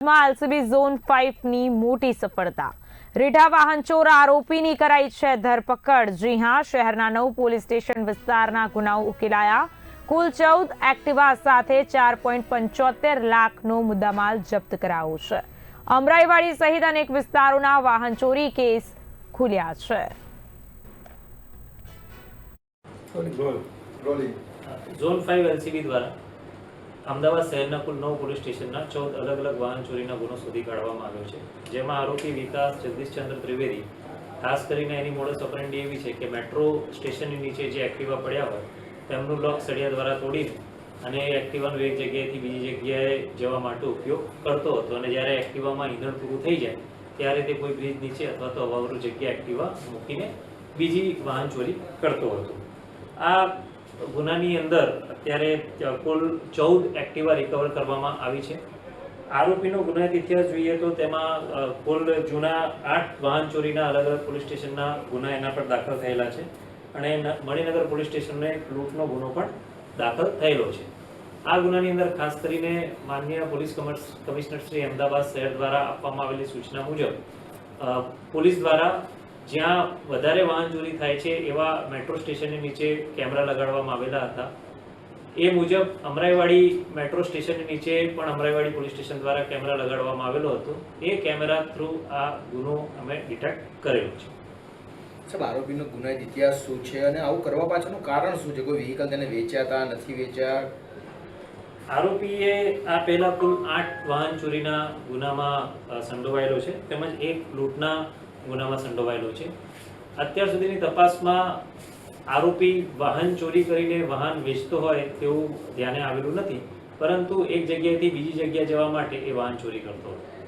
LCB zone 5 ની મોટી સફળતા। રીઢા વાહન ચોર આરોપીની કરાઈ છે ધરપકડ। જી હા, શહેરના 9 પોલીસ સ્ટેશન વિસ્તારના ગુનાઓ ઉકેલાયા। કુલ 14 એક્ટિવા સાથે 4.75 લાખનો મુદ્દામાલ જપ્ત કરાયો છે। અમરાઈવાડી સહિત અનેક વિસ્તારોના વાહન ચોરી કેસ ખુલ્યા છે। ઝોન 5 એલસીબી દ્વારા અમદાવાદ શહેરના કુલ 9 પોલીસ સ્ટેશનના 14 અલગ અલગ વાહન ચોરીના ગુનો શોધી કાઢવામાં આવ્યો છે, જેમાં આરોપી વિકાસ જગદીશચંદ્ર ત્રિવેદી ખાસ કરીને એની મોડસ ઓપરેન્ડી એવી છે કે મેટ્રો સ્ટેશનની નીચે જે એક્ટિવા પડ્યા હોય તેમનું લોક સળિયા દ્વારા તોડીને અને એક્ટિવાનું એક જગ્યાએથી બીજી જગ્યાએ જવા માટે ઉપયોગ કરતો હતો અને જ્યારે એક્ટિવામાં ઈંધણ પૂરું થઈ જાય ત્યારે તે કોઈ બ્રિજ નીચે અથવા તો અવાવરૂ જગ્યાએ એક્ટિવા મૂકીને બીજી વાહન ચોરી કરતો હતો। આ ગુનાની અંદર અત્યારે કુલ 14 એક્ટિવા રિકવર કરવામાં આવી છે। આરોપીનો ગુનાહિત ઇતિહાસ જોઈએ તો તેમાં કુલ જૂના 8 વાહન ચોરીના અલગ અલગ પોલીસ સ્ટેશનના ગુના એના પર દાખલ થયેલા છે અને મણિનગર પોલીસ સ્ટેશનને લૂંટનો ગુનો પણ દાખલ થયેલો છે। આ ગુનાની અંદર ખાસ કરીને માનનીય પોલીસ કમિશનર શ્રી અમદાવાદ શહેર દ્વારા આપવામાં આવેલી સૂચના મુજબ પોલીસ દ્વારા જ્યાં વધારે વાહન ચોરી થાય છે એવા મેટ્રો સ્ટેશનની નીચે કેમેરા લગાડવામાં આવેલા હતા। એ મુજબ અમરાઈવાડી મેટ્રો સ્ટેશનની નીચે પણ અમરાઈવાડી પોલીસ સ્ટેશન દ્વારા કેમેરા લગાડવામાં આવેલો હતો। એ કેમેરા થ્રુ આ ગુનો અમે ડિટેક્ટ કરેલો છે। સાહેબ, આરોપીનો ગુનાહિત ઇતિહાસ શું છે અને આવું કરવા પાછળનું કારણ શું છે? કોઈ વ્હીકલ તેને વેચ્યા હતા, નથી વેચ્યા? આરોપીએ આ પહેલા કુલ 8 વાહન ચોરીના ગુનામાં સંડોવાયેલો છે તેમજ એક લૂંટના ગુનામાં સંડોવાયેલો છે। અત્યાર સુધીની તપાસમાં આરોપી વાહન ચોરી કરીને વાહન વેચતો હોય તેવું ધ્યાને આવેલું નથી, પરંતુ એક જગ્યાએથી બીજી જગ્યાએ જવા માટે એ વાહન ચોરી કરતો હતો।